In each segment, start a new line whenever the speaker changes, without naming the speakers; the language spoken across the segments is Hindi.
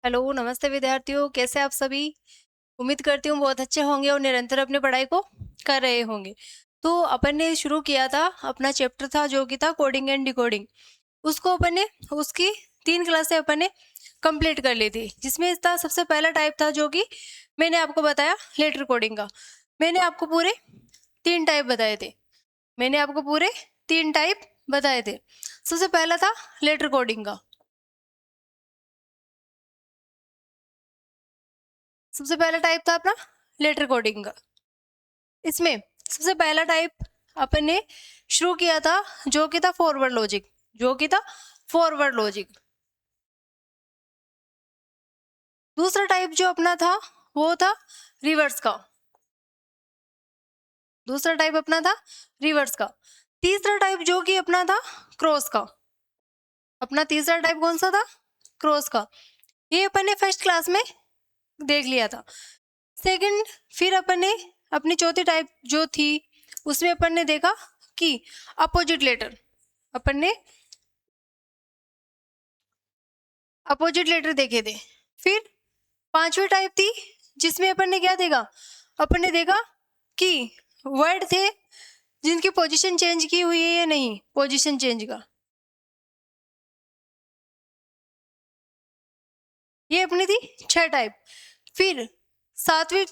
हेलो, नमस्ते विद्यार्थियों, कैसे आप सभी? उम्मीद करती हूँ बहुत अच्छे होंगे और निरंतर अपनी पढ़ाई को कर रहे होंगे। तो अपन ने शुरू किया था, अपना चैप्टर था जो कि था कोडिंग एंड डिकोडिंग। उसको अपन ने उसकी 3 क्लासें अपन ने कंप्लीट कर ली थी, जिसमें इसका सबसे पहला टाइप था जो कि मैंने आपको बताया लेटर कोडिंग का। मैंने आपको पूरे 3 टाइप बताए थे। मैंने आपको पूरे 3 टाइप बताए थे। सबसे पहला था लेटर कोडिंग का। सबसे पहला टाइप था अपना लेटर कोडिंग का। इसमें सबसे पहला टाइप अपन ने शुरू किया था जो कि था फॉरवर्ड लॉजिक। जो कि था फॉरवर्ड लॉजिक। दूसरा टाइप जो अपना था वो था रिवर्स का। दूसरा टाइप अपना था रिवर्स का। तीसरा टाइप जो कि अपना था क्रॉस का। अपना तीसरा टाइप कौन सा था? क्रॉस का। ये अपन ने फर्स्ट क्लास में देख लिया था। सेकंड, फिर अपन ने अपनी चौथी टाइप जो थी उसमें अपन ने देखा कि अपोजिट लेटर। अपन ने अपोजिट लेटर देखे थे। फिर पांचवी टाइप थी जिसमें अपन ने क्या देखा? अपन ने देखा कि वर्ड थे जिनकी पोजीशन चेंज की हुई है या नहीं, पोजीशन चेंज का। ये अपनी थी 6 टाइप। फिर सातवीं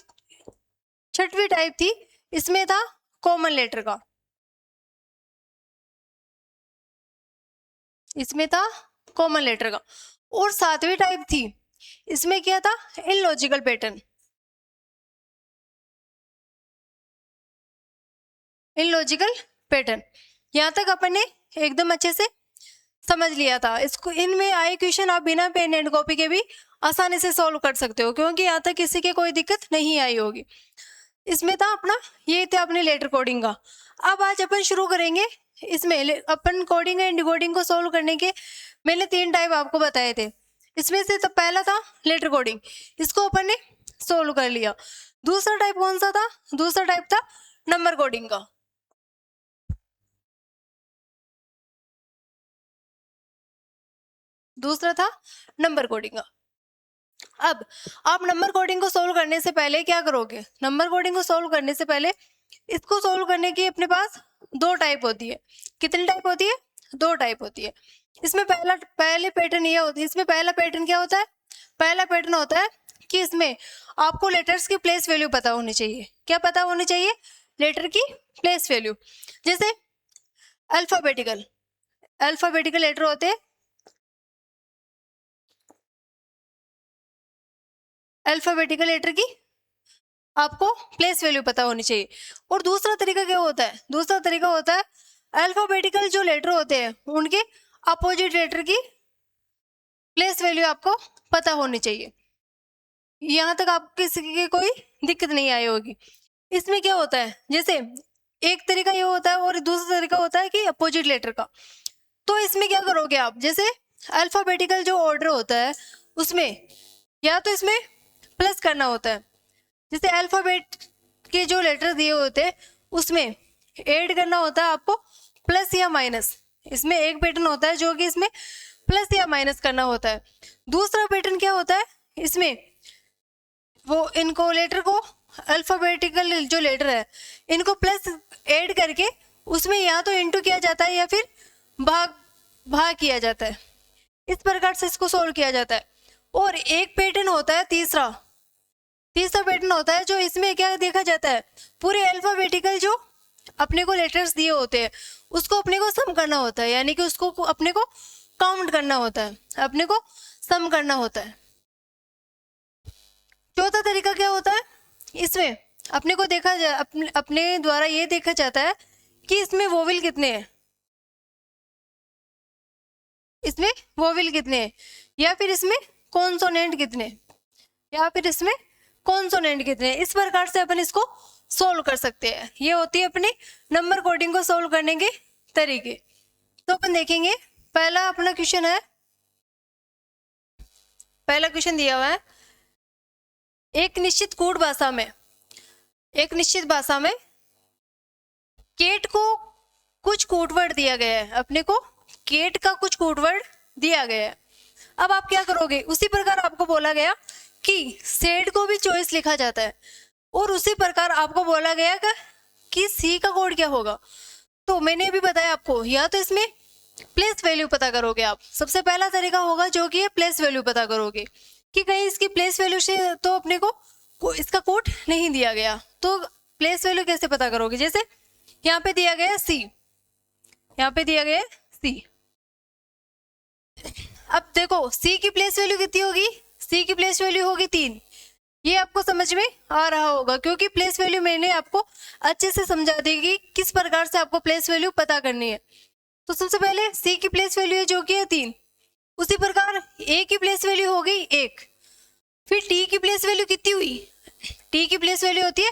छठवीं टाइप थी, इसमें था कॉमन लेटर का। इसमें था कॉमन लेटर का। और सातवीं टाइप थी, इसमें क्या था? Illogical pattern. Illogical pattern. यहाँ तक अपन ने एकदम अच्छे से समझ लिया था। इसको इनमें आए क्वेश्चन आप बिना पेन एंड कॉपी के भी आसानी से सॉल्व कर सकते हो, क्योंकि यहाँ तक किसी के कोई दिक्कत नहीं आई होगी। इसमें था अपना, ये था अपने लेटर कोडिंग का। अब आज अपन शुरू करेंगे इसमें अपन कोडिंग एंड डिकोडिंग को सॉल्व करने के मैंने 3 टाइप आपको बताए थे। इसमें से तो पहला था लेटर कोडिंग, इसको अपन ने सॉल्व कर लिया। दूसरा टाइप कौन सा था? दूसरा टाइप था नंबर कोडिंग का। दूसरा था नंबर कोडिंग का। अब आप नंबर कोडिंग को सोल्व करने से पहले क्या करोगे? नंबर कोडिंग को सोल्व करने से पहले इसको सोल्व करने की अपने पास 2 टाइप होती है। कितनी टाइप होती है? 2 टाइप होती है। इसमें पहले पैटर्न ये होती है। इसमें पहला पैटर्न क्या होता है? पहला पैटर्न होता है कि इसमें आपको लेटर्स की प्लेस वैल्यू पता होनी चाहिए। क्या पता होनी चाहिए? लेटर की प्लेस वैल्यू। जैसे अल्फाबेटिकल अल्फाबेटिकल लेटर होते हैं। अल्फाबेटिकल लेटर की आपको प्लेस वैल्यू पता होनी चाहिए। और दूसरा तरीका क्या होता है? दूसरा तरीका होता है अल्फाबेटिकल जो लेटर होते हैं उनके अपोजिट लेटर की प्लेस वैल्यू आपको पता होनी चाहिए। यहाँ तक आपको किसी की कोई दिक्कत नहीं आई होगी। इसमें क्या होता है, जैसे एक तरीका ये होता है और दूसरा तरीका होता है कि अपोजिट लेटर का। तो इसमें क्या करोगे आप? जैसे अल्फाबेटिकल जो ऑर्डर होता है उसमें या तो इसमें प्लस करना होता है। जैसे अल्फाबेट के जो लेटर दिए होते हैं उसमें ऐड करना होता है आपको प्लस या माइनस। इसमें एक पैटर्न होता है जो कि इसमें प्लस या माइनस करना होता है। दूसरा पैटर्न क्या होता है? इसमें वो इनको लेटर को अल्फाबेटिकल जो लेटर है इनको प्लस ऐड करके उसमें या तो इंटू किया जाता है या फिर भाग भाग किया जाता है। इस प्रकार से इसको सोल्व किया जाता है। और एक पैटर्न होता है तीसरा पैटर्न होता है जो इसमें क्या देखा जाता है, पूरे अल्फाबेटिकल जो अपने को लेटर्स दिए होते हैं उसको अपने को सम करना होता है, यानी कि उसको अपने को काउंट करना होता है, अपने को सम करना होता है। चौथा तरीका क्या होता है? इसमें अपने को अपने द्वारा ये देखा जाता है कि इसमें वोवेल कितने हैं, इसमें वोवेल कितने हैं, या फिर इसमें कॉन्सोनेंट कितने, या फिर इसमें कॉन्सोनेंट कितने। इस प्रकार से अपन इसको सोल्व कर सकते हैं। ये होती है अपनी नंबर कोडिंग को सोल्व करने के तरीके। तो अपन देखेंगे, पहला अपना क्वेश्चन है, पहला क्वेश्चन दिया हुआ है एक निश्चित भाषा में केट को कुछ कोड वर्ड दिया गया है। अपने को केट का कुछ कोड वर्ड दिया गया है। अब आप क्या करोगे, उसी प्रकार आपको बोला गया कि सेड को भी चॉइस लिखा जाता है, और उसी प्रकार आपको बोला गया कि सी का कोड क्या होगा। तो मैंने भी बताया आपको, या तो इसमें प्लेस वैल्यू पता करोगे आप, सबसे पहला तरीका होगा जो कि प्लेस वैल्यू पता करोगे कि कहीं इसकी प्लेस वैल्यू से तो अपने को इसका कोड नहीं दिया गया, तो प्लेस वैल्यू कैसे पता करोगे। जैसे यहाँ पे दिया गया सी, यहाँ पे दिया गया सी। अब देखो सी की प्लेस वैल्यू कितनी होगी, सी की प्लेस वैल्यू होगी 3। ये आपको समझ में आ रहा होगा क्योंकि प्लेस वैल्यू मैंने आपको अच्छे से समझा दी कि किस प्रकार से आपको प्लेस वैल्यू पता करनी है। तो सबसे पहले सी की प्लेस वैल्यू है जो कि है 3, उसी प्रकार ए की प्लेस वैल्यू हो गई 1। फिर टी की प्लेस वैल्यू कितनी हुई, टी की प्लेस वैल्यू होती है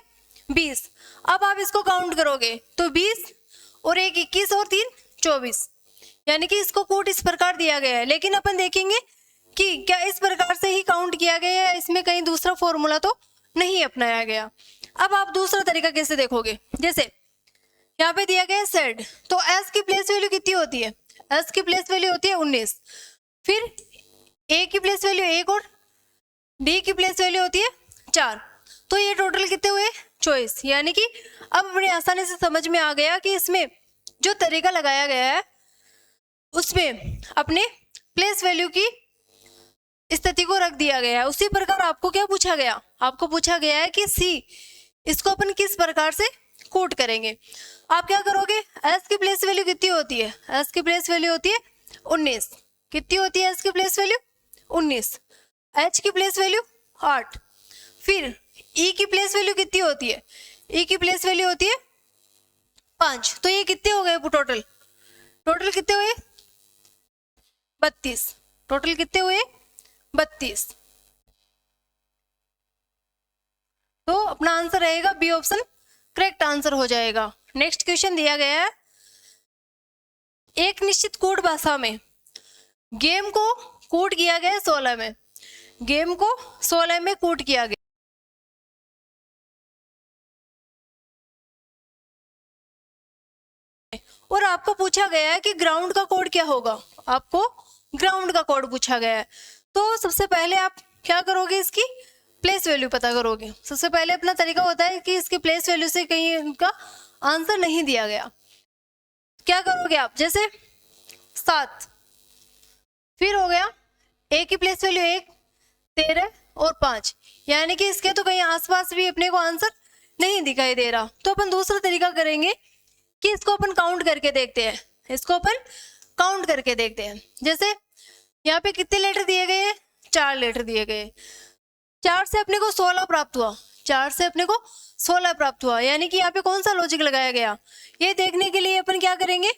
20। अब आप इसको काउंट करोगे तो 20 और 1 21 और 3 24, यानी कि इसको कोड इस प्रकार दिया गया है। लेकिन अपन देखेंगे कि क्या इस प्रकार से ही काउंट किया गया है, इसमें कहीं दूसरा फॉर्मूला तो नहीं अपनाया गया। अब आप दूसरा तरीका कैसे देखोगे, जैसे यहाँ पे दिया गया है सेड, तो एस की प्लेस वैल्यू कितनी होती है, एस की प्लेस वैल्यू होती है 19। फिर ए की प्लेस वैल्यू 1 और डी की प्लेस वैल्यू होती है 4। तो ये टोटल कितने हुए 24, यानी कि अब बड़ी आसानी से समझ में आ गया कि इसमें जो तरीका लगाया गया है उसमें अपने प्लेस वैल्यू की स्थिति को रख दिया गया है। उसी प्रकार आपको क्या पूछा गया, आपको पूछा गया है कि सी, इसको अपन किस प्रकार से कोड करेंगे। आप क्या करोगे, एस की प्लेस वैल्यू कितनी होती है, एस की प्लेस वैल्यू होती है 19। कितनी होती है एस की प्लेस वैल्यू 19। एच की प्लेस वैल्यू 8। फिर ई की प्लेस वैल्यू कितनी होती है, ई की प्लेस वैल्यू होती है 5। तो ये कितने हो गए टोटल, टोटल कितने हुए 32, टोटल कितने हुए 32। तो अपना आंसर रहेगा बी ऑप्शन करेक्ट आंसर हो जाएगा। नेक्स्ट क्वेश्चन दिया गया है, एक निश्चित कोड भाषा में गेम को कोड किया गया 16 में, गेम को 16 में कोड किया गया। और आपको पूछा गया है कि ग्राउंड का कोड क्या होगा, आपको ग्राउंड का कोड पूछा गया है। तो सबसे पहले आप क्या करोगे, इसकी प्लेस वैल्यू पता करोगे। सबसे पहले अपना तरीका होता है कि इसकी प्लेस वैल्यू से कहीं उनका आंसर नहीं दिया गया, क्या करोगे आप, जैसे 7। फिर हो गया ए की प्लेस वैल्यू 1, 13 और 5, यानी कि इसके तो कहीं आसपास भी अपने को आंसर नहीं दिखाई दे रहा। तो अपन दूसरा तरीका करेंगे कि इसको अपन काउंट करके देखते हैं, इसको अपन काउंट करके देखते हैं। जैसे यहाँ पे कितने लेटर दिए गए हैं, 4 लेटर दिए गए, 4 से अपने को 16 प्राप्त हुआ, 4 से अपने को 16 प्राप्त हुआ, यानी कि यहाँ पे कौन सा लॉजिक लगाया गया, ये देखने के लिए अपन क्या करेंगे,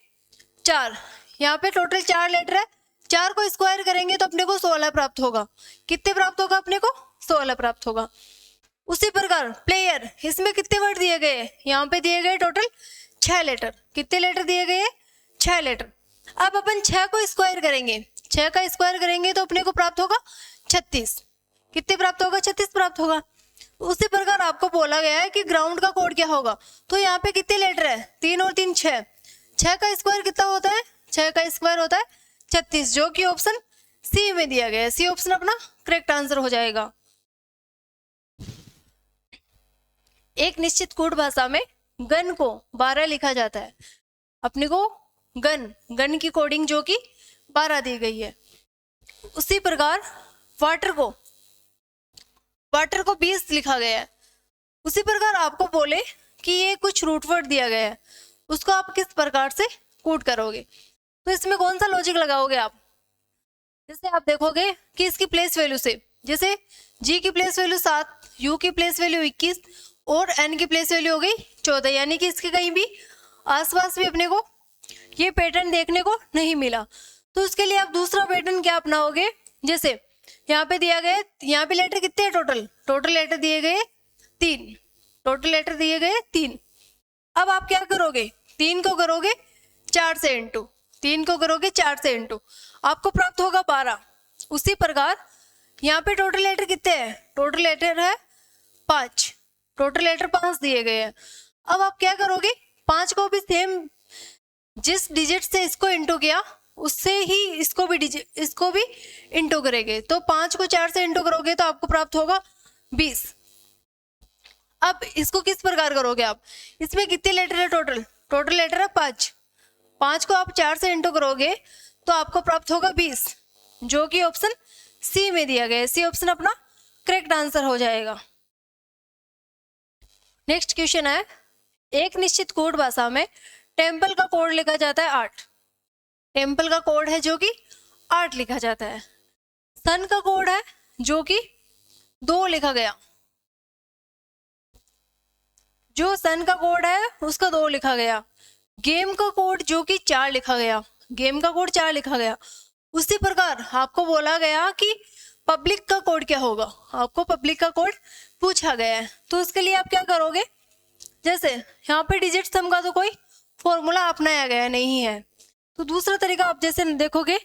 4, यहाँ पे टोटल 4 लेटर है, 4 को स्क्वायर करेंगे तो अपने को 16 प्राप्त होगा। कितने प्राप्त होगा अपने को, 16 प्राप्त होगा। उसी प्रकार प्लेयर, इसमें कितने वर्ड दिए गए, यहाँ पे दिए गए टोटल 6 लेटर, कितने लेटर दिए गए 6 लेटर। अब अपन 6 को स्क्वायर करेंगे, 6 का स्क्वायर करेंगे तो अपने को प्राप्त होगा 36, कितने प्राप्त होगा 36 प्राप्त होगा। उसी प्रकार आपको बोला गया है कि ग्राउंड का कोड क्या होगा, तो यहाँ पे कितने लेटर है, 3 और 3 6, 6 का स्क्वायर कितना होता है, 6 का स्क्वायर होता है 36, जो कि ऑप्शन सी में दिया गया है। सी ऑप्शन अपना करेक्ट आंसर हो जाएगा। एक निश्चित कोड भाषा में गन को 12 लिखा जाता है, अपने को गन की कोडिंग जो कि 12 दी गई है। उसी प्रकार वाटर को 20 लिखा गया है। उसी प्रकार आपको बोले कि ये कुछ रूट वर्ड दिया गया है, उसको आप किस प्रकार से कोड करोगे, तो इसमें कौन सा लॉजिक लगाओगे आप। जैसे आप देखोगे कि इसकी प्लेस वैल्यू से, जैसे जी की प्लेस वैल्यू 7, यू की प्लेस वैल्यू 21 और एन की प्लेस वैल्यू हो गई 14, यानी कि इसके कहीं भी आसपास भी अपने को ये पैटर्न देखने को नहीं मिला। तो उसके लिए आप दूसरा पैटर्न क्या अपनाओगे, जैसे यहाँ पे दिया गया, यहाँ पे लेटर कितने हैं टोटल लेटर दिए गए 3, टोटल लेटर दिए गए 3। अब आप क्या करोगे, 3 को करोगे 4 से इंटू, 3 को करोगे 4 से इंटू, आपको प्राप्त होगा 12। उसी प्रकार यहाँ पे टोटल लेटर कितने हैं, टोटल लेटर है 5, टोटल लेटर 5 दिए गए हैं। अब आप क्या करोगे, 5 को भी सेम जिस डिजिट से इसको इंटू किया उससे ही इसको भी इंटू करेंगे। तो 5 को 4 से इंटू करोगे तो आपको प्राप्त होगा 20। अब इसको किस प्रकार करोगे आप, इसमें कितने लेटर है टोटल लेटर है 5। 5 को आप 4 से इंटू करोगे तो आपको प्राप्त होगा 20, जो कि ऑप्शन सी में दिया गया है। सी ऑप्शन अपना करेक्ट आंसर हो जाएगा। नेक्स्ट क्वेश्चन है, एक निश्चित कोड भाषा में टेम्पल का कोड लिखा जाता है 8। टेम्पल का कोड है जो कि 8 लिखा जाता है। सन का कोड है जो कि 2 लिखा गया, जो सन का कोड है उसका 2 लिखा गया। गेम का कोड जो कि 4 लिखा गया, गेम का कोड 4 लिखा गया। उसी प्रकार आपको बोला गया कि पब्लिक का कोड क्या होगा, आपको पब्लिक का कोड पूछा गया है। तो उसके लिए आप क्या करोगे, जैसे यहाँ पे डिजिट सम का तो कोई फॉर्मूला अपनाया गया नहीं है, तो दूसरा तरीका आप जैसे देखोगे,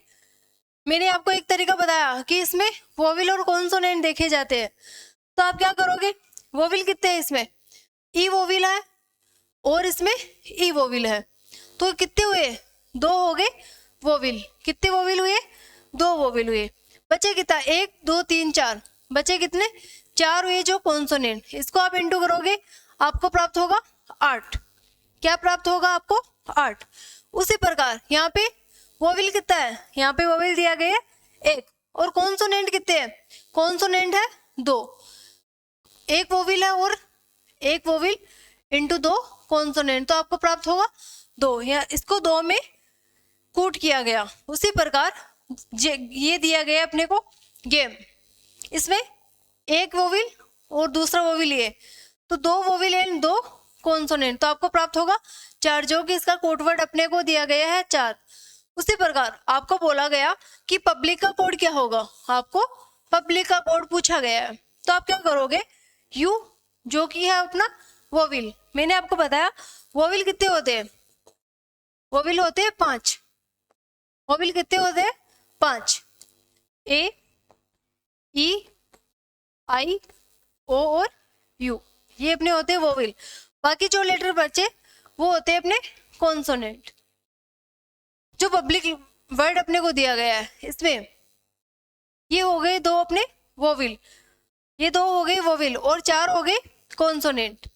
मैंने आपको एक तरीका बताया कि इसमें वोविल और कॉन्सोनेंट देखे जाते हैं। तो आप क्या करोगे, वोविल कितने हैं इसमें, ई वोविल है और इसमें ई वोविल है, तो कितने हुए 2 हो गए वोविल। कितने वोविल हुए 2 वोविल हुए। बचे कितना 1 2 3 4, बचे कितने 4 हुए जो कॉन्सोनेंट। इसको आप इंटू करोगे आपको प्राप्त होगा 8। क्या प्राप्त होगा आपको 8। उसी प्रकार यहाँ पे वोविल कितना है, यहाँ पे वोविल दिया गया है 1 और कॉन्सोनेंट कितने हैं, कॉन्सोनेंट है 2। 1 वोविल है और 1 वोविल इंटू 2 कॉन्सोनेंट, तो आपको प्राप्त होगा 2। या इसको 2 में कूट किया गया। उसी प्रकार ये दिया गया अपने को गेम, इसमें 1 वोविल और दूसरा वोविल ये, तो 2 वोविल एंड 2 कॉन्सोनेंट, तो आपको प्राप्त होगा 4, जो कि इसका कोड वर्ड अपने को दिया गया है 4। उसी प्रकार आपको बोला गया कि पब्लिक का कोड क्या होगा, आपको पब्लिक का कोड पूछा गया है। तो आप क्या करोगे, यू जो कि है अपना वोविल, मैंने आपको बताया वोविल कितने होते हैं, वोविल होते हैं 5। वोविल कितने होते हैं 5, ए ई आई ओ और यू, ये अपने होते हैं वोविल। बाकी जो लेटर बचे वो होते हैं अपने कॉन्सोनेंट। जो पब्लिक वर्ड अपने को दिया गया है इसमें ये हो गए 2 अपने वोविल, ये 2 हो गए वोविल और 4 हो गए कॉन्सोनेंट,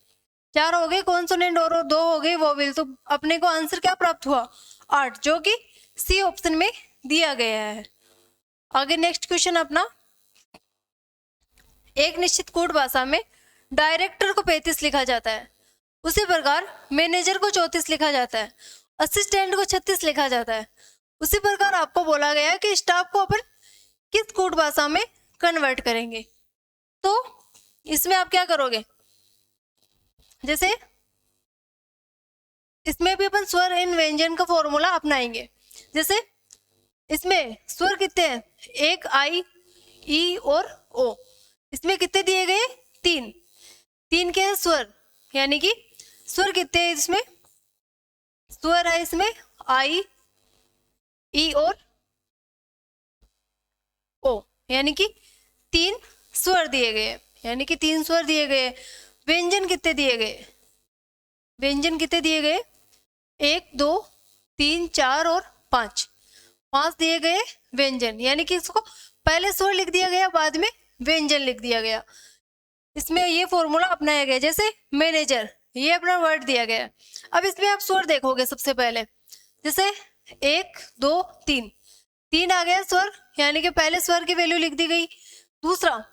4 हो गए कॉन्सोनेंट और 2 हो गए वोविल। तो अपने को आंसर क्या प्राप्त हुआ 8, जो कि सी ऑप्शन में दिया गया है। आगे नेक्स्ट क्वेश्चन अपना, एक निश्चित कोड भाषा में डायरेक्टर को 35 लिखा जाता है, उसी प्रकार मैनेजर को 34 लिखा जाता है, असिस्टेंट को 36 लिखा जाता है। उसी प्रकार आपको बोला गया है कि स्टाफ को अपन किस कोड भाषा में कन्वर्ट करेंगे। तो इसमें आप क्या करोगे, जैसे इसमें भी अपन स्वर इन व्यंजन का फॉर्मूला अपनाएंगे। जैसे इसमें स्वर कितने हैं, 1 आई ई और ओ, इसमें कितने दिए गए 3, 3 के हैं स्वर, यानी कि स्वर कितने हैं इसमें, स्वर है इसमें आई ई और ओ, यानी कि 3 स्वर दिए गए, यानी कि 3 स्वर दिए गए। व्यंजन कितने दिए गए, व्यंजन कितने दिए गए 1 2 3 4 और 5, 5 दिए गए व्यंजन, यानी कि इसको पहले स्वर लिख दिया गया बाद में व्यंजन लिख दिया गया। इसमें ये फॉर्मूला अपनाया गया। जैसे मैनेजर, ये अपना वर्ड दिया गया। अब इसमें आप स्वर देखोगे सबसे पहले, जैसे 1 2 3, 3 आ गया स्वर, यानी कि पहले स्वर की वैल्यू लिख दी गई। दूसरा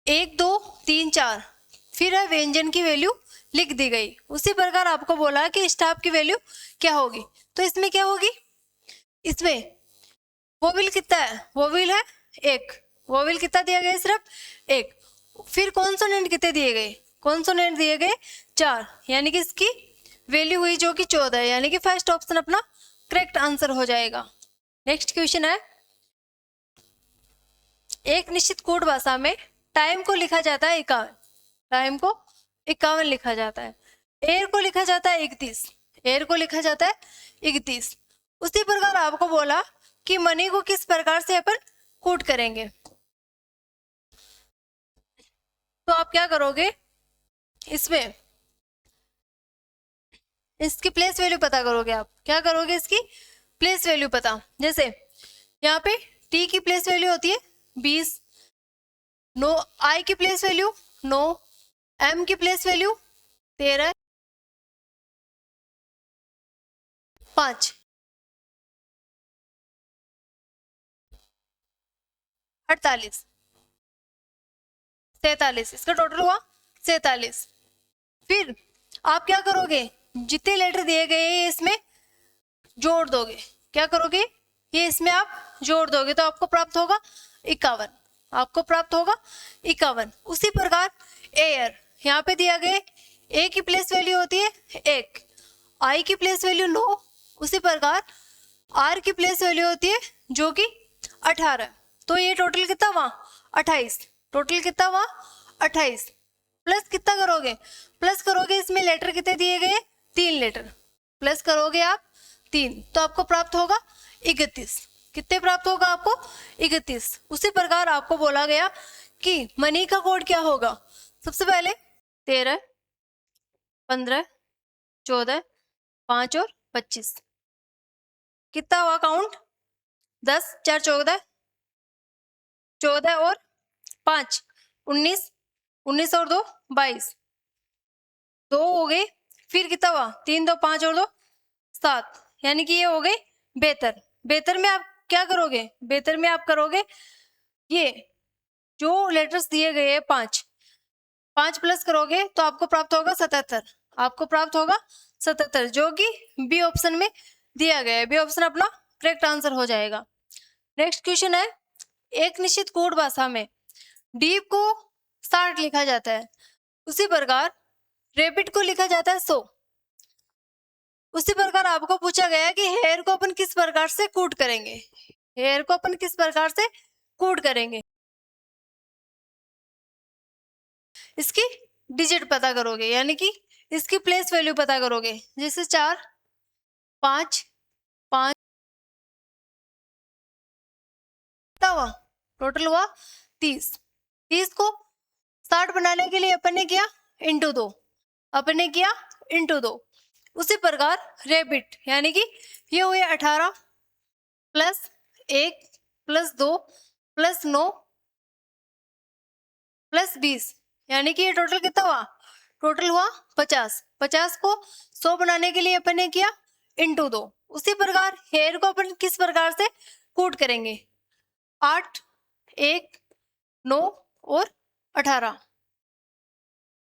1 2 3 4, फिर है व्यंजन की वैल्यू लिख दी गई। उसी प्रकार आपको बोला कि स्टाफ की वैल्यू क्या होगी, तो इसमें क्या होगी, इसमें वोविल कितना है, वोविल है 1, वोविल कितना दिया गया सिर्फ 1। फिर कॉन्सोनेंट कितने दिए गए, कॉन्सोनेंट दिए गए 4, यानी कि इसकी वैल्यू हुई जो कि 14 है, यानी कि फर्स्ट ऑप्शन अपना करेक्ट आंसर हो जाएगा। नेक्स्ट क्वेश्चन है, एक निश्चित कोड भाषा में टाइम को लिखा जाता है 51, टाइम को 51 लिखा जाता है। एयर को लिखा जाता है 31, एयर को लिखा जाता है 31। उसी प्रकार आपको बोला कि मनी को किस प्रकार से अपन कोड करेंगे। तो आप क्या करोगे, इसमें इसकी प्लेस वैल्यू पता करोगे। आप क्या करोगे, इसकी प्लेस वैल्यू पता, जैसे यहाँ पे टी की प्लेस वैल्यू होती है 20, नो आई की प्लेस वैल्यू 9, एम की प्लेस वैल्यू 13, 5, 48, 43, इसका टोटल हुआ 47। फिर आप क्या करोगे, जितने लेटर दिए गए हैं इसमें जोड़ दोगे। क्या करोगे, ये इसमें आप जोड़ दोगे तो आपको प्राप्त होगा 51, आपको प्राप्त होगा 51। उसी प्रकार एयर, यहाँ पे दिया गया ए की प्लेस वैल्यू होती है 1, आई की प्लेस वैल्यू 9, उसी प्रकार आर की प्लेस वैल्यू होती है जो कि 18। तो ये टोटल कितना हुआ 28, टोटल कितना हुआ 28। प्लस कितना करोगे, प्लस करोगे इसमें लेटर कितने दिए गए 3 लेटर, प्लस करोगे आप 3 तो आपको प्राप्त होगा 31। कितने प्राप्त होगा आपको 31। उसी प्रकार आपको बोला गया कि मनी का कोड क्या होगा। सबसे पहले 13, 15, 14, 5 और 25, कितना हुआ काउंट 10, 4 14, 14 और 5 19, 19 और 2 22, 2 हो गए। फिर कितना हुआ 3 2 5 और 2 7, यानी कि ये हो गई 72। 72 में आप क्या करोगे, 72 में आप करोगे ये जो लेटर्स दिए गए हैं 5 प्लस करोगे तो आपको प्राप्त होगा 77, आपको प्राप्त होगा 77 जो कि बी ऑप्शन में दिया गया है। बी ऑप्शन अपना करेक्ट आंसर हो जाएगा। नेक्स्ट क्वेश्चन है, एक निश्चित कोड भाषा में डीप को 60 लिखा जाता है, उसी प्रकार रैपिड को लिखा जाता है 100। उसी प्रकार आपको पूछा गया है कि हेयर को अपन किस प्रकार से कूट करेंगे, हेयर को अपन किस प्रकार से कूट करेंगे। इसकी डिजिट पता करोगे, यानी कि इसकी प्लेस वैल्यू पता करोगे। जैसे 4 5 5 हुआ, टोटल हुआ 30। 30 को 60 बनाने के लिए अपन ने किया इंटू 2, अपन ने किया इंटू 2। उसी प्रकार रैबिट, यानी कि ये हुए 18 प्लस 1 प्लस 2 प्लस 9 प्लस 20, यानी कि ये टोटल कितना हुआ, टोटल हुआ 50। 50 को 100 बनाने के लिए अपन ने किया इंटू 2। उसी प्रकार हेयर को अपन किस प्रकार से कूट करेंगे, 8 1 9 और 18,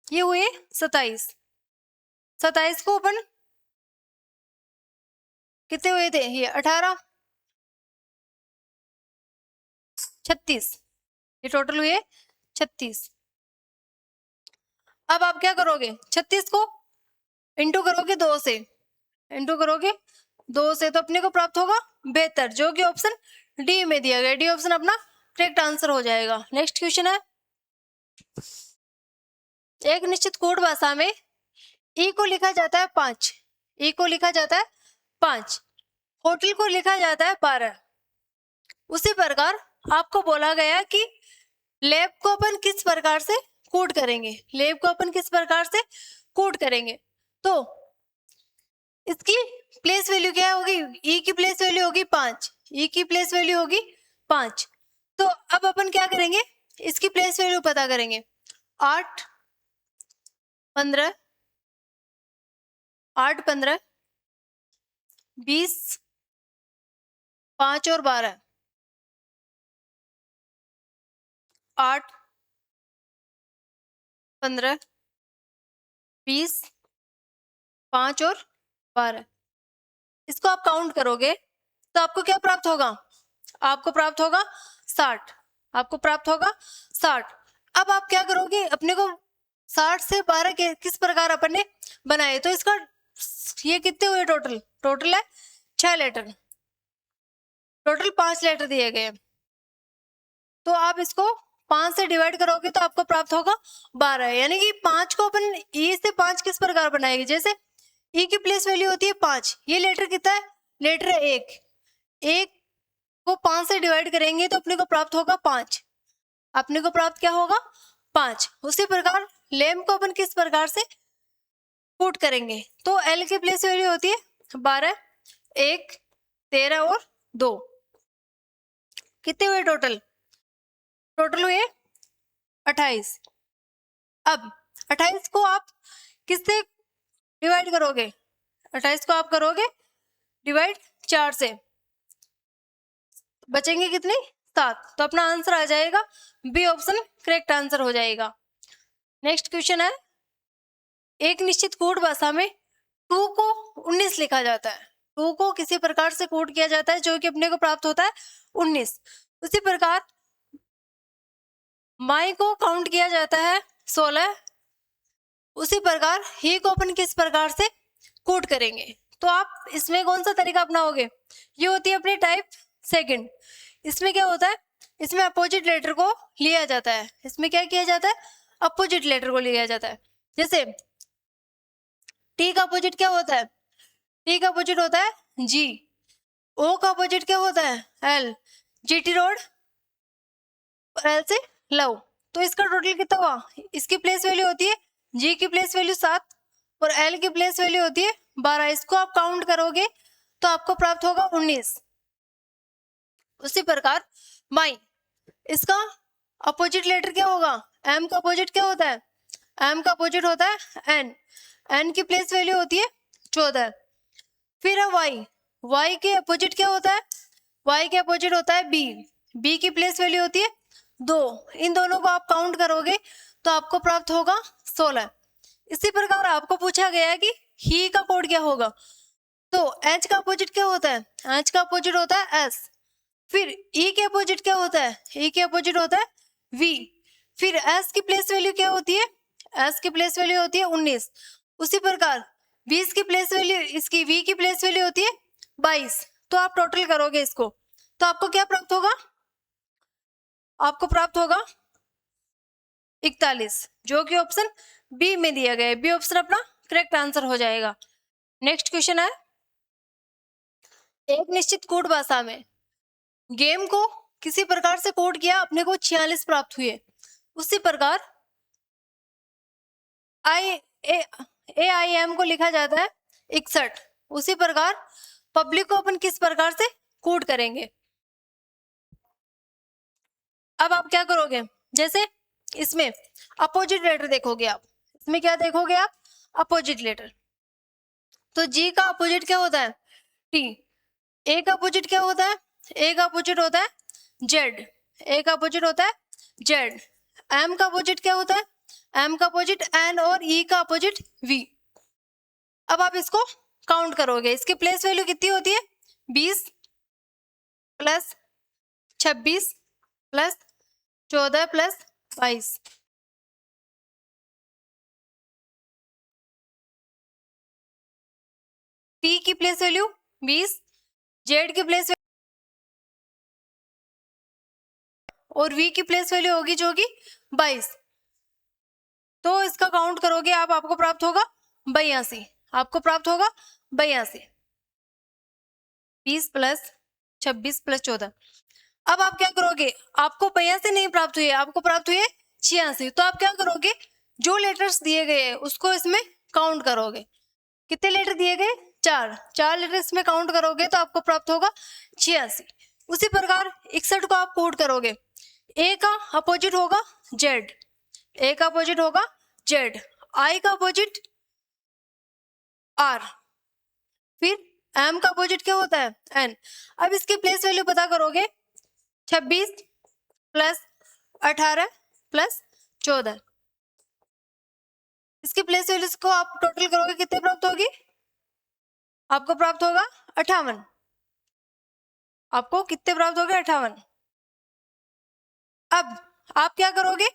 ये हुए 27। 27 को अपन कितने हुए थे, ये 18 36, ये टोटल हुए 36। अब आप क्या करोगे, 36 को इंटू करोगे 2 से, इंटू करोगे 2 से तो अपने को प्राप्त होगा 72 जो कि ऑप्शन डी में दिया गया। डी ऑप्शन अपना करेक्ट आंसर हो जाएगा। नेक्स्ट क्वेश्चन है, एक निश्चित कोड भाषा में ई को लिखा जाता है 5, ई को लिखा जाता है 5, होटल को लिखा जाता है 12। उसी प्रकार आपको बोला गया कि लैब को अपन किस प्रकार से कोड करेंगे, लैब को अपन किस प्रकार से कोड करेंगे। तो इसकी प्लेस वैल्यू क्या होगी, ई की प्लेस वैल्यू होगी 5, ई की प्लेस वैल्यू होगी 5। तो अब अपन क्या करेंगे, इसकी प्लेस वैल्यू पता करेंगे। 8 15 8 15 20 5 और 12, 8 15 20 5 और 12, इसको आप काउंट करोगे तो आपको क्या प्राप्त होगा, आपको प्राप्त होगा 60, आपको प्राप्त होगा 60। अब आप क्या करोगे, अपने को 60 से 12 के किस प्रकार अपन ने बनाए, तो इसका ये कितने हुए टोटल, टोटल है 6 लेटर, टोटल 5 लेटर दिए गए। तो आप इसको 5 से डिवाइड करोगे तो आपको प्राप्त होगा 12, यानी कि 5 को अपन ई से 5 किस प्रकार बनाएंगे, जैसे ई की प्लेस वैल्यू होती है 5, ये लेटर कितना है, लेटर है 1, 1 को 5 से डिवाइड करेंगे तो अपने को प्राप्त होगा 5, अपने को प्राप्त क्या होगा 5। उसी प्रकार लेम को अपन किस प्रकार से पुट करेंगे, तो एल की प्लेस वैल्यू होती है 12, 1 13 और 2 कितने हुए टोटल? टोटल हुए 28। अब 28 को आप किससे डिवाइड करोगे? 28 को आप करोगे डिवाइड 4 से, बचेंगे कितने? 7। तो अपना आंसर आ जाएगा बी ऑप्शन करेक्ट आंसर हो जाएगा। नेक्स्ट क्वेश्चन है, एक निश्चित कोड भाषा में 2 को 19 लिखा जाता है। 2 को किसी प्रकार से कोड किया जाता है जो कि अपने को प्राप्त होता है 19। उसी प्रकार माई को काउंट किया जाता है 16। उसी प्रकार ही को अपन किस प्रकार से कोड करेंगे? तो आप इसमें कौन सा तरीका अपनाओगे? ये होती है अपनी टाइप सेकंड। इसमें क्या होता है? इसमें अपोजिट लेटर को लिया जाता है। इसमें क्या किया जाता है? अपोजिट लेटर को लिया जाता है। जैसे टी का अपोजिट क्या होता है? टी का अपोजिट होता है जी। ओ का अपोजिट क्या होता है? एल। जीटी रोड और एल से लव। तो इसका टोटल कितना हुआ? इसकी प्लेस वैल्यू होती है जी की प्लेस वैल्यू 7 और एल की प्लेस वैल्यू होती है 12। इसको आप काउंट करोगे तो आपको प्राप्त होगा 19। उसी प्रकार माई, इसका अपोजिट लेटर क्या होगा? एम का अपोजिट क्या होता है? एम का अपोजिट होता है एन। एन की प्लेस वैल्यू होती है 14। फिर है वाई। वाई के अपोजिट क्या होता है? वाई के अपोजिट होता है बी। बी की प्लेस वैल्यू होती है 2। इन दोनों को आप काउंट करोगे तो आपको प्राप्त होगा 16। इसी प्रकार आपको पूछा गया है कि ही का कोड क्या होगा? तो एच का अपोजिट क्या होता है? एच का अपोजिट होता है एस। फिर ई के अपोजिट क्या होता है? ई के अपोजिट होता है वी। फिर एस की प्लेस वैल्यू क्या होती है? एस की प्लेस वैल्यू होती है 19। उसी प्रकार 20 की प्लेस वैल्यू, इसकी वी की प्लेस वैल्यू होती है 22। तो आप टोटल करोगे इसको तो आपको क्या प्राप्त होगा? आपको प्राप्त होगा 41, जो कि ऑप्शन बी में दिया गया है। बी ऑप्शन अपना करेक्ट आंसर हो जाएगा। नेक्स्ट क्वेश्चन है, एक निश्चित कोड भाषा में गेम को किसी प्रकार से कोड किया, अपने को 46 प्राप्त हुए। उसी प्रकार AIM को लिखा जाता है 61। उसी प्रकार पब्लिक को अपन किस प्रकार से कोड करेंगे? अब आप क्या करोगे? जैसे इसमें अपोजिट लेटर देखोगे आप। इसमें क्या देखोगे आप? Opposite letter. तो जी का अपोजिट क्या होता है? टी। ए का अपोजिट क्या होता है? ए का अपोजिट होता है जेड। ए का अपोजिट होता है जेड। एम का अपोजिट क्या होता है? एम का अपोजिट एन और ई का अपोजिट वी। अब आप इसको काउंट करोगे। इसकी प्लेस वैल्यू कितनी होती है? 20 प्लस 26 प्लस 14 प्लस 22। टी की प्लेस वैल्यू 20, जेड की प्लेस और वी की प्लेस वैल्यू होगी जो कि 22। तो इसका काउंट करोगे आप, आपको प्राप्त होगा 82। आपको प्राप्त होगा 82। 20 प्लस 26 प्लस 14। अब आप क्या करोगे? आपको 82 नहीं प्राप्त हुए, आपको प्राप्त हुए 86। तो आप क्या करोगे? जो लेटर्स दिए गए हैं उसको इसमें काउंट करोगे। कितने लेटर दिए गए? 4 लेटर इसमें काउंट करोगे तो आपको प्राप्त होगा 86। उसी प्रकार 61 को आप कोड करोगे। ए का अपोजिट होगा जेड। ए का अपोजिट होगा जेड। आई का अपोजिट आर। फिर एम का अपोजिट क्या होता है? एन। अब इसकी प्लेस वैल्यू पता करोगे। 26 प्लस 18 प्लस 14। इसकी प्लेस वैल्यूज को आप टोटल करोगे, कितने प्राप्त होगी? आपको प्राप्त होगा 58। आपको कितने प्राप्त होंगे? 58। अब आप क्या करोगे?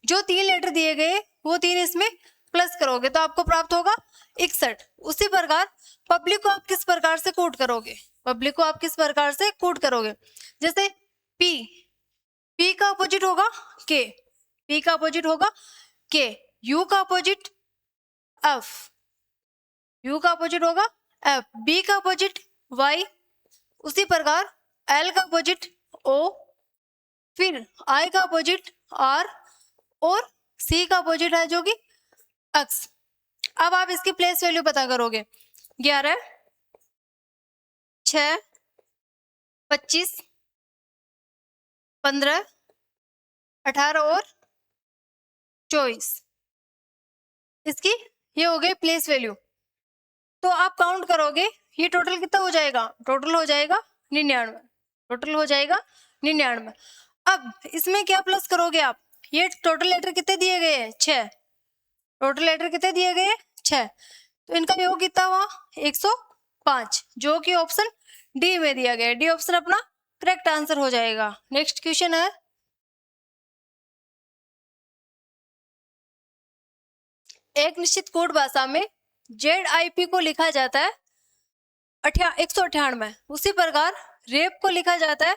जो 3 लेटर दिए गए वो 3 इसमें प्लस करोगे तो आपको प्राप्त होगा 61। उसी प्रकार पब्लिक को आप किस प्रकार से कोड करोगे? पब्लिक को आप किस प्रकार से कोड करोगे? जैसे पी, पी का अपोजिट होगा के। पी का अपोजिट होगा के। यू का अपोजिट एफ। यू का अपोजिट होगा एफ। बी का अपोजिट वाई। उसी प्रकार एल का अपोजिट ओ। फिर आई का अपोजिट आर और सी का अपोजिट है जो कि एक्स। अब आप इसकी प्लेस वैल्यू पता करोगे। 11, 6, 25, 15, 18 और 24, इसकी ये हो गई प्लेस वैल्यू। तो आप काउंट करोगे, ये टोटल कितना हो जाएगा? टोटल हो जाएगा 99, टोटल हो जाएगा 99। अब इसमें क्या प्लस करोगे आप? ये टोटल लेटर कितने दिए गए हैं? 6। टोटल लेटर कितने दिए गए हैं? 6। तो इनका योग कितना हुआ? 105, जो कि ऑप्शन डी में दिया गया है। डी ऑप्शन अपना करेक्ट आंसर हो जाएगा। नेक्स्ट क्वेश्चन है, एक निश्चित कोड भाषा में ZIP को लिखा जाता है 198, उसी प्रकार रेप को लिखा जाता है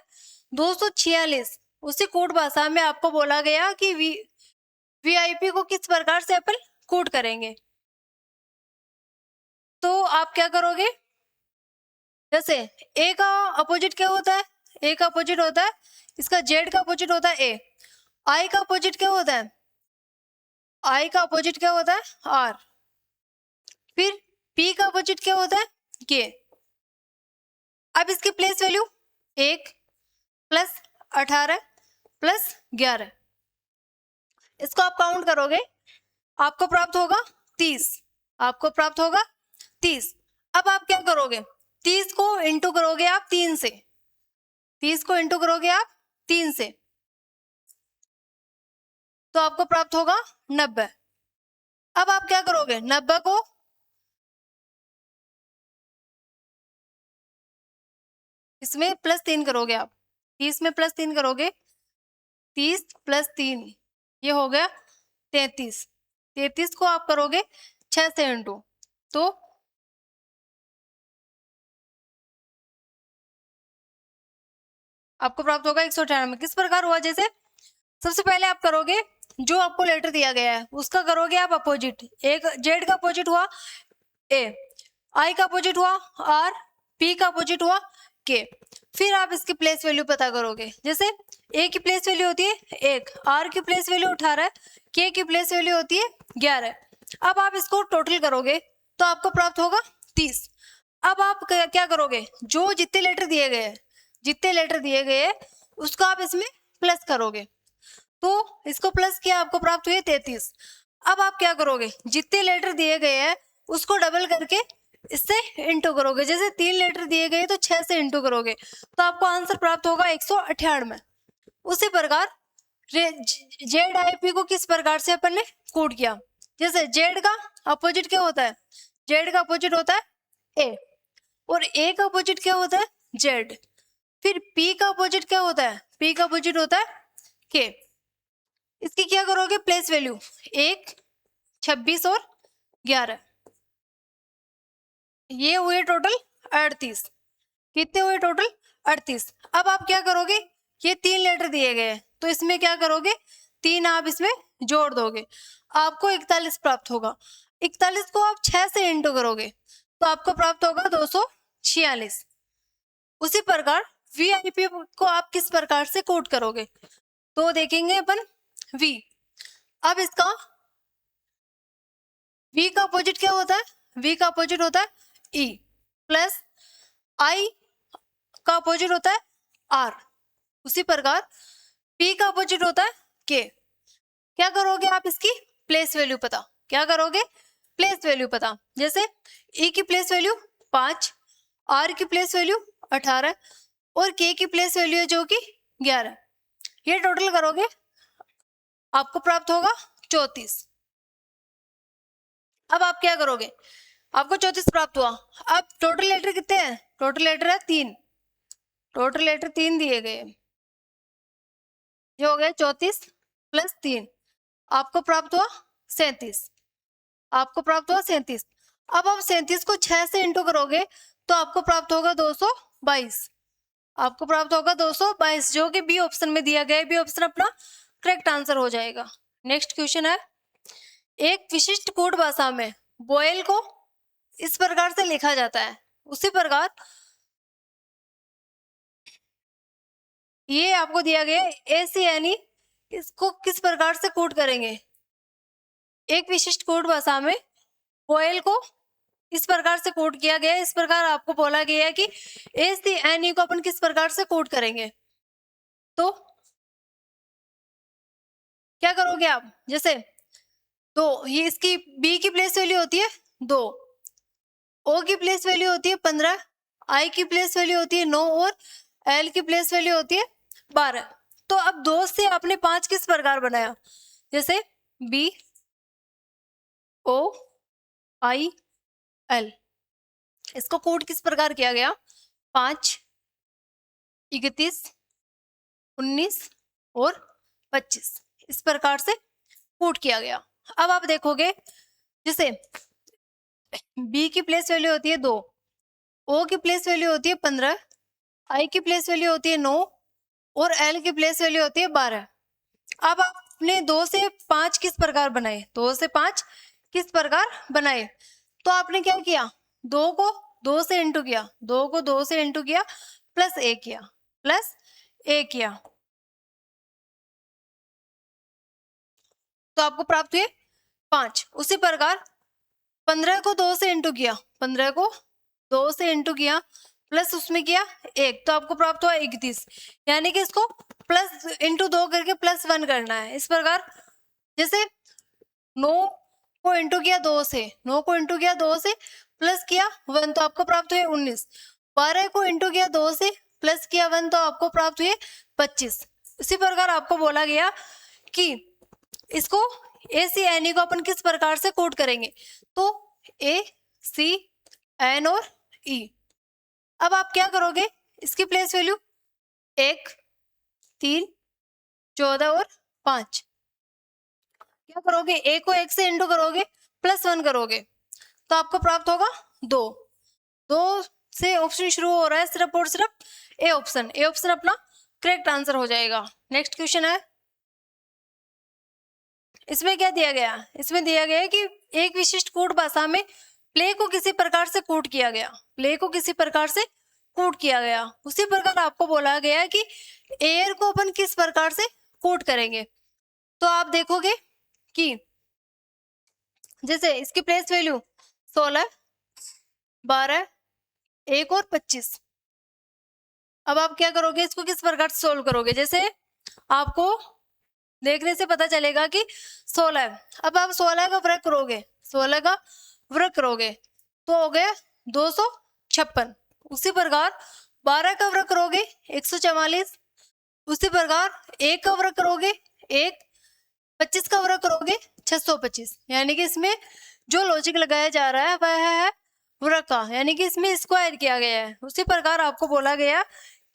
246। उसी कोड भाषा में आपको बोला गया कि VIP को किस प्रकार से अपन कोड करेंगे। तो आप क्या करोगे? जैसे ए का अपोजिट क्या होता है? ए का अपोजिट होता है, इसका जेड का अपोजिट होता है ए। आई का अपोजिट क्या होता है? आई का अपोजिट क्या होता है? आर। फिर पी का अपोजिट क्या होता है? के। अब इसकी प्लेस वैल्यू 1 प्लस 18 प्लस 11, इसको आप काउंट करोगे, आपको प्राप्त होगा 30। आपको प्राप्त होगा 30। अब आप क्या करोगे? 30 को इंटू करोगे आप 3 से। 30 को इंटू करोगे आप 3 से, तो आपको प्राप्त होगा 90। अब आप क्या करोगे? 90 को इसमें प्लस 3 करोगे आप। 30 में प्लस 3 करोगे, 30 प्लस 3 ये हो गया 33। 33 को आप करोगे 6 से इंटू, तो आपको प्राप्त होगा 198। किस प्रकार हुआ? जैसे सबसे पहले आप करोगे, जो आपको लेटर दिया गया है उसका करोगे आप अपोजिट। एक जेड का अपोजिट हुआ ए, आई का अपोजिट हुआ आर, पी का अपोजिट हुआ के। फिर आप इसकी प्लेस वैल्यू पता करोगे। जैसे ए की प्लेस वैल्यू होती है 1, आर की प्लेस वैल्यू 18, के की प्लेस वैल्यू होती है 11। अब आप इसको टोटल करोगे तो आपको प्राप्त होगा 30। अब आप क्या करोगे? जो जितने लेटर दिए गए हैं, जितने लेटर दिए गए हैं उसको आप इसमें प्लस करोगे, तो इसको प्लस किया, आपको प्राप्त हुए 33। अब आप क्या करोगे? जितने लेटर दिए गए हैं उसको डबल करके इससे इंटू करोगे। जैसे 3 लेटर दिए गए तो 6 से इंटू करोगे, तो आपको आंसर प्राप्त होगा 198। उसी प्रकार ZIP को किस प्रकार से अपन ने कोड किया? जैसे जेड का अपोजिट क्या होता है? जेड का अपोजिट होता है ए, और ए का अपोजिट क्या होता है? जेड। फिर पी का अपोजिट क्या होता है? पी का अपोजिट होता है के। इसकी क्या करोगे? प्लेस वैल्यू 1, 26 और 11, ये हुए टोटल 38। कितने हुए टोटल? 38। अब आप क्या करोगे? ये 3 लेटर दिए गए हैं तो इसमें क्या करोगे? 3 आप इसमें जोड़ दोगे, आपको 41 प्राप्त होगा। 41 को आप 6 से इंटू करोगे तो आपको प्राप्त होगा 246। उसी प्रकार VIP को आप किस प्रकार से कोड करोगे? तो देखेंगे अपन V। अब इसका V का अपोजिट क्या होता है? V का अपोजिट होता है E, प्लस I का अपोजिट होता है R। उसी प्रकार P का अपोजिट होता है K। क्या करोगे आप? इसकी प्लेस वैल्यू पता। क्या करोगे? प्लेस वैल्यू पता। जैसे E की प्लेस वैल्यू 5, R की प्लेस वैल्यू 18 और K की प्लेस वैल्यू है जो कि 11। ये टोटल करोगे आपको प्राप्त होगा 34। अब आप क्या करोगे? आपको 34 प्राप्त हुआ। अब टोटल लेटर कितने हैं? टोटल लेटर है 3। टोटल लेटर 3 दिए गए, ये हो गया 34 प्लस 3, आपको प्राप्त हुआ 37। आपको प्राप्त हुआ 37। अब आप 37 को 6 से इंटू करोगे तो आपको प्राप्त होगा 222। आपको प्राप्त होगा 222, जो कि बी ऑप्शन में दिया गया है। बी ऑप्शन अपना करेक्ट आंसर हो जाएगा। नेक्स्ट क्वेश्चन है, एक विशिष्ट कोड भाषा में बॉयल को इस प्रकार से लिखा जाता है, उसी प्रकार ये आपको दिया गया है ACNE, इसको किस प्रकार से कोड करेंगे? एक विशिष्ट कोड भाषा में बॉयल को इस प्रकार से कोट किया गया है। इस प्रकार आपको बोला गया है कि ए सी एन ई को अपन किस प्रकार से कोट करेंगे। तो क्या करोगे आप, जैसे दो, ये इसकी बी की प्लेस वैल्यू होती है 2, ओ की प्लेस वैल्यू होती है 15, आई की प्लेस वैल्यू होती है 9 और एल की प्लेस वैल्यू होती है 12। तो अब 2 से आपने 5 किस प्रकार बनाया, जैसे बी ओ आई एल, इसको कोड किस प्रकार किया गया, 5, 31, 19 और 25, इस प्रकार से कोड किया गया। अब आप देखोगे, जैसे बी की प्लेस वैल्यू होती है 2, ओ की प्लेस वैल्यू होती है 15, आई की प्लेस वैल्यू होती है 9 और एल की प्लेस वैल्यू होती है 12। अब आपने 2 से 5 किस प्रकार बनाए, 2 से 5 किस प्रकार बनाए, तो आपने क्या किया, 2 को 2 से इंटू किया, 2 को 2 से इंटू किया, प्लस 1 किया, प्लस 1 किया, तो आपको प्राप्त हुए 5। उसी प्रकार 15 को 2 से इंटू किया, 15 को 2 से इंटू किया, प्लस उसमें किया 1, तो आपको प्राप्त हुआ 31। यानी कि इसको प्लस इंटू 2 करके प्लस 1 करना है। इस प्रकार जैसे 9 को इंटू किया 2 से, 9 को इंटू किया 2 से, प्लस किया 1, तो आपको प्राप्त हुए 19। 12 को इंटू किया 2 से, प्लस किया 1, तो आपको प्राप्त हुए 25। इसी प्रकार आपको बोला गया कि इसको ए सी एन ई को अपन किस प्रकार से कोड करेंगे, तो ए सी एन और ई। अब आप क्या करोगे, इसकी प्लेस वैल्यू 1, 3, 14 और 5, क्या करोगे, ए को 1 से इंटू करोगे, प्लस 1 करोगे, तो आपको प्राप्त होगा 2। 2 से ऑप्शन शुरू हो रहा है सिर्फ और सिर्फ ए ऑप्शन, ए ऑप्शन अपना करेक्ट आंसर हो जाएगा। नेक्स्ट क्वेश्चन है, इसमें क्या दिया गया, इसमें दिया गया है कि एक विशिष्ट कूट भाषा में प्ले को किसी प्रकार से कोट किया गया, प्ले को किसी प्रकार से कोट किया गया। उसी प्रकार आपको बोला गया कि एयर को अपन किस प्रकार से कोट करेंगे। तो आप देखोगे कि जैसे इसकी प्लेस वैल्यू 16, 12, 1 और 25। अब आप क्या करोगे, इसको किस प्रकार से सोल्व करोगे, जैसे आपको देखने से पता चलेगा कि 16 है। अब आप 16 का वर्ग करोगे, 16 का वर्ग करोगे तो हो गया 256। उसी प्रकार 12 का वर्ग करोगे 144। उसी प्रकार 1 का वर्ग करोगे 1, 25 का वर्ग करोगे 625। यानी कि इसमें जो लॉजिक लगाया जा रहा है वह है वर्ग का, यानी कि इसमें स्क्वायर किया गया है। उसी प्रकार आपको बोला गया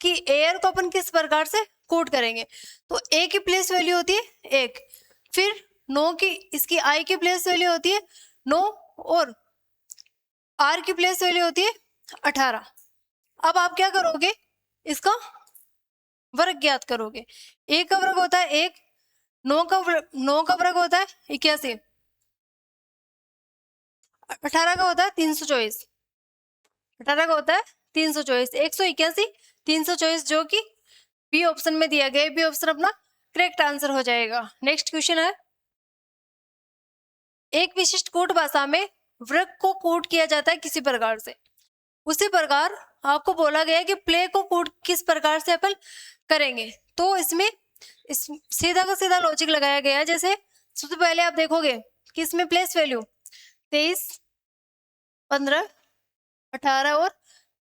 कि एयर को अपन किस प्रकार से कोट करेंगे, तो ए की प्लेस वैल्यू होती है 1, फिर 9 की, इसकी आई की प्लेस वैल्यू होती है 9 और आर की प्लेस वैल्यू होती है 18। अब आप क्या करोगे, इसका वर्ग ज्ञात करोगे। ए का वर्ग होता है 1, 9 का वर्ग होता है 81, 18 का होता है 324, 18 का होता है 324, 181, 324, जो कि बी ऑप्शन में दिया गया है। बी ऑप्शन अपना करेक्ट आंसर हो जाएगा। नेक्स्ट क्वेश्चन है, एक विशिष्ट कूट भाषा में वर्ग को कोट किया जाता है किसी प्रकार से। उसी प्रकार आपको बोला गया है कि प्ले को कोट किस प्रकार से अपन करेंगे। तो इसमें सीधा का सीधा लॉजिक लगाया गया है। जैसे सबसे पहले आप देखोगे कि इसमें प्लेस वैल्यू 23, 15, 18 और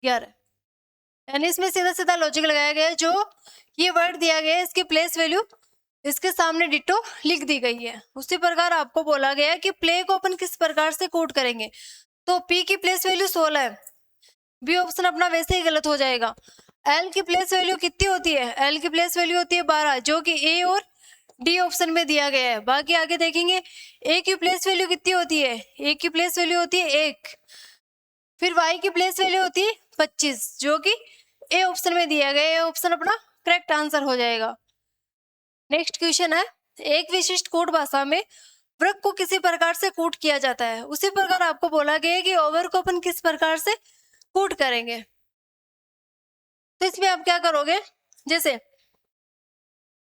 11, यानी इसमें सीधा सीधा लॉजिक लगाया गया है। जो ये वर्ड दिया गया है इसकी प्लेस वैल्यू इसके सामने डिटो लिख दी गई है। उसी प्रकार आपको बोला गया है कि प्ले को अपन किस प्रकार से कोट करेंगे। तो पी की प्लेस वैल्यू 16 है, बी ऑप्शन अपना वैसे ही गलत हो जाएगा। एल की प्लेस वैल्यू कितनी होती है, एल की प्लेस वैल्यू होती है 12, जो कि ए और डी ऑप्शन में दिया गया है। बाकी आगे देखेंगे ए की प्लेस वैल्यू कितनी होती है, ए की प्लेस वैल्यू होती है 1, फिर वाई की प्लेस वैल्यू होती है 25, जो कि ए ऑप्शन में दिया गया है। ऑप्शन अपना करेक्ट आंसर हो जाएगा। नेक्स्ट क्वेश्चन है, एक विशिष्ट कोट भाषा में वर्ग को किसी प्रकार से कोट किया जाता है। उसी प्रकार आपको बोला गया है कि ओवर को अपन किस प्रकार से कोट करेंगे। तो इसमें आप क्या करोगे, जैसे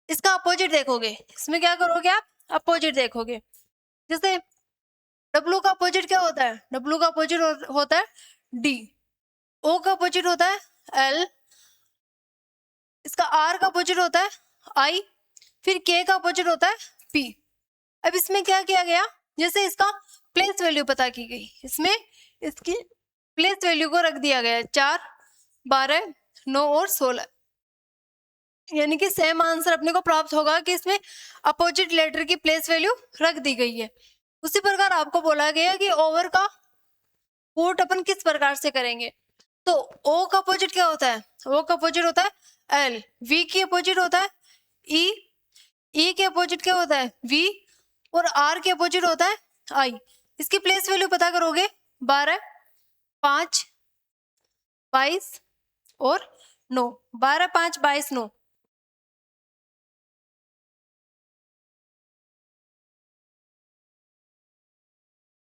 इसका अपोजिट देखोगे, इसमें क्या करोगे आप, अपोजिट देखोगे। जैसे डब्लू का अपोजिट क्या होता है? डब्लू का अपोजिट होता है डी। ओ का अपोजिट होता है एल। इसका आर का अपोजिट होता है आई। फिर के का अपोजिट होता है पी। अब इसमें क्या किया गया, जैसे इसका प्लेस वैल्यू पता की गई, इसमें इसकी प्लेस वैल्यू को रख दिया गया 4, 12, 9 और 16, यानी कि सेम आंसर अपने को प्राप्त होगा कि इसमें अपोजिट लेटर की प्लेस वैल्यू रख दी गई है। उसी प्रकार आपको बोला गया कि ओवर का पुट अपन किस प्रकार से करेंगे। तो ओ का अपोजिट क्या होता है? ओ का अपोजिट होता है एल। वी की अपोजिट होता है ई। ई के अपोजिट क्या होता है? वी। और आर के अपोजिट होता है आई। इसकी प्लेस वैल्यू पता करोगे 12, 5, 22 और 9। 12, 5, 22, 9।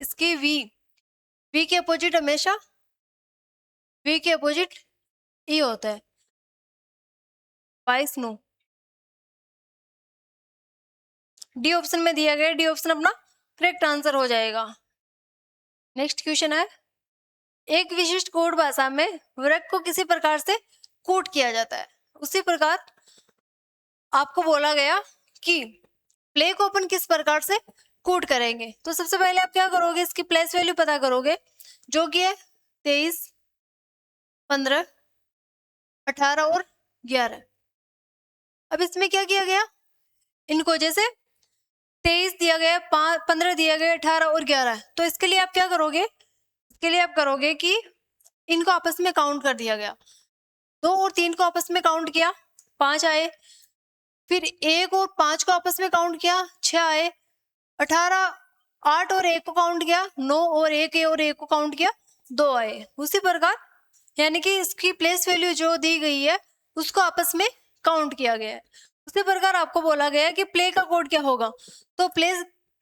इसकी वी के अपोजिट हमेशा वी के अपोजिट ई होता है। 22, 9 डी ऑप्शन में दिया गया। डी ऑप्शन अपना करेक्ट आंसर हो जाएगा। नेक्स्ट क्वेश्चन है, एक विशिष्ट कोड भाषा में वर्ग को किसी प्रकार से कोड किया जाता है। उसी प्रकार आपको बोला गया कि प्ले को अपन किस प्रकार से कोड करेंगे। तो सबसे पहले आप क्या करोगे, इसकी प्लेस वैल्यू पता करोगे, जो कि है 23, 15, 18 और 11। अब इसमें क्या किया गया, इनको जैसे 23 दिया गया, 15 दिया गया, 18 और 11, तो इसके लिए आप क्या करोगे, इसके लिए आप करोगे कि इनको आपस में काउंट कर दिया गया। 2 और 3 को आपस में काउंट किया, 5 आए। फिर 1 और 5 को आपस में काउंट किया, 6 आए। 18, 8 और 1 को काउंट किया, 9 और 1 को काउंट किया, 2 आए। उसी प्रकार यानी कि इसकी प्लेस वैल्यू जो दी गई है उसको आपस में काउंट किया गया है। उसी प्रकार आपको बोला गया है कि प्ले का कोड क्या होगा। तो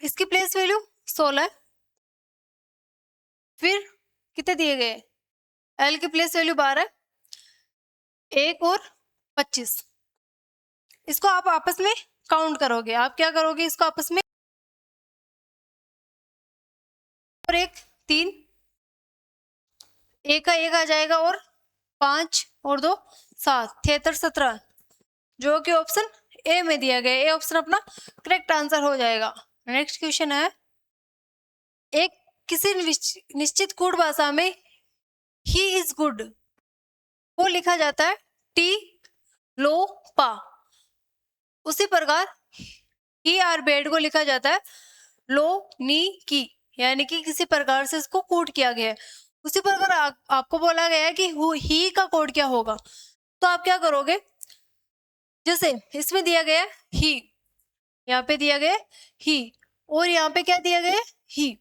इसकी प्लेस वैल्यू 16। फिर कितने दिए गए, एल की प्लेस वैल्यू 12, 1 और 25। इसको आप आपस में काउंट करोगे। आप क्या करोगे, इसको आपस में, और 1 3, 1 का 1 आ जाएगा, और 5 और 2 7, 73, 17, जो कि ऑप्शन ए में दिया गया। ए ऑप्शन अपना करेक्ट आंसर हो जाएगा। नेक्स्ट क्वेश्चन है, एक किसी निश्चित कोड भाषा में ही इज गुड को लिखा जाता है टी लो पा। उसी प्रकार ही आर बेड को लिखा जाता है लो नी की, यानी कि किसी प्रकार से इसको कोड किया गया है। उसी प्रकार आपको बोला गया है कि ही का कोड क्या होगा। तो आप क्या करोगे, जैसे इसमें दिया गया ही, यहाँ पे दिया गया ही, और यहाँ पे क्या दिया गया ही।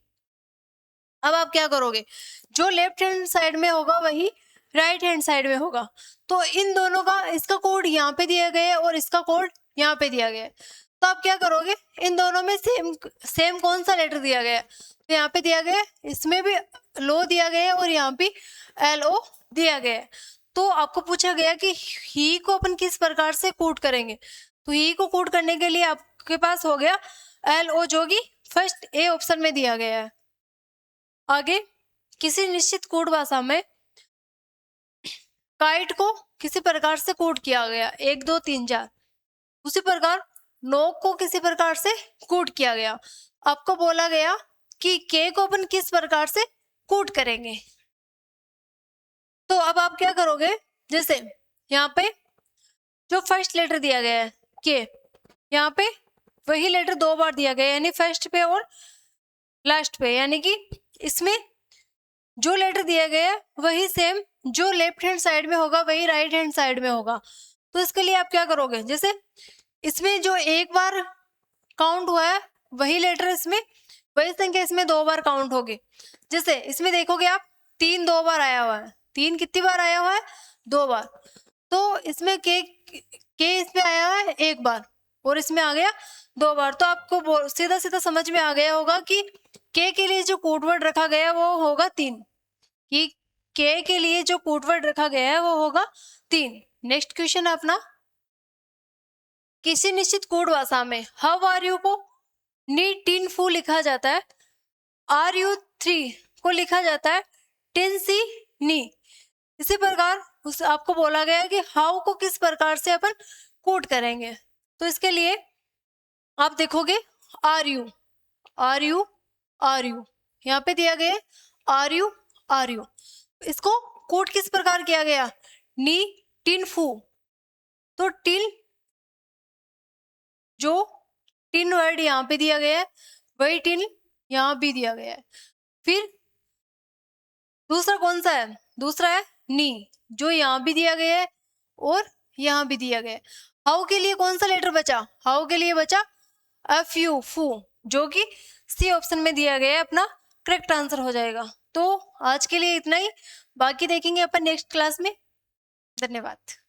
अब आप क्या करोगे, जो लेफ्ट हैंड साइड में होगा वही राइट हैंड साइड में होगा। तो इन दोनों का, इसका कोड यहाँ पे दिया गया है और इसका कोड यहाँ पे दिया गया है। तो आप क्या करोगे, इन दोनों में सेम कौन सा लेटर दिया गया है। तो यहाँ पे दिया गया है, इसमें भी लो दिया गया है और यहाँ पे LO दिया गया है। तो आपको पूछा गया कि ही को अपन किस प्रकार से कोड करेंगे। तो ही को कोड करने के लिए आपके पास हो गया LO, जो कि फर्स्ट ए ऑप्शन में दिया गया है। आगे, किसी निश्चित कोड भाषा में काइट को किसी प्रकार से कोड किया गया 1 2 3 4। उसी प्रकार नोक को किसी प्रकार से कोड किया गया। आपको बोला गया कि के को अपन किस प्रकार से कोड करेंगे। तो अब आप क्या करोगे, जैसे यहाँ पे जो फर्स्ट लेटर दिया गया है के, यहाँ पे वही लेटर 2 बार दिया गया, यानी फर्स्ट पे और लास्ट पे, यानी कि इसमें जो लेटर दिया गया है वही सेम, जो लेफ्ट हैंड साइड में होगा वही राइट हैंड साइड में होगा। तो इसके लिए आप क्या करोगे, जैसे इसमें जो 1 बार काउंट हुआ है वही लेटर इसमें, वही संख्या इसमें 2 बार काउंट होगी। जैसे इसमें देखोगे आप 3 2 बार आया हुआ है, 3 कितनी बार आया हुआ है, 2 बार। तो इसमें के इसमें आया हुआ है 1 बार और इसमें आ गया 2 बार। तो आपको सीधा सीधा समझ में आ गया होगा कि के लिए जो कोड वर्ड रखा गया है वो होगा 3, कि के लिए जो कोड वर्ड रखा गया है वो होगा 3। नेक्स्ट क्वेश्चन है अपना, किसी निश्चित कोड भाषा में हाउ आर यू को नी टिन फू लिखा जाता है RU3 को लिखा जाता है टिन सी नी। इसी प्रकार उस आपको बोला गया है कि हाउ को किस प्रकार से अपन कोड करेंगे। तो इसके लिए आप देखोगे RU RU RU यहाँ पे दिया गया RU RU, इसको कोड किस प्रकार किया गया, नी टिन फू। तो टिन, जो टिन वर्ड यहाँ पे दिया गया है वही टिन यहाँ भी दिया गया है। फिर दूसरा कौन सा है, दूसरा है नी, जो यहाँ भी दिया गया है और यहाँ भी दिया गया है। हाउ के लिए कौन सा लेटर बचा, हाउ के लिए बचा FU फू, जो कि सी ऑप्शन में दिया गया है, अपना करेक्ट आंसर हो जाएगा। तो आज के लिए इतना ही, बाकी देखेंगे अपन नेक्स्ट क्लास में। धन्यवाद।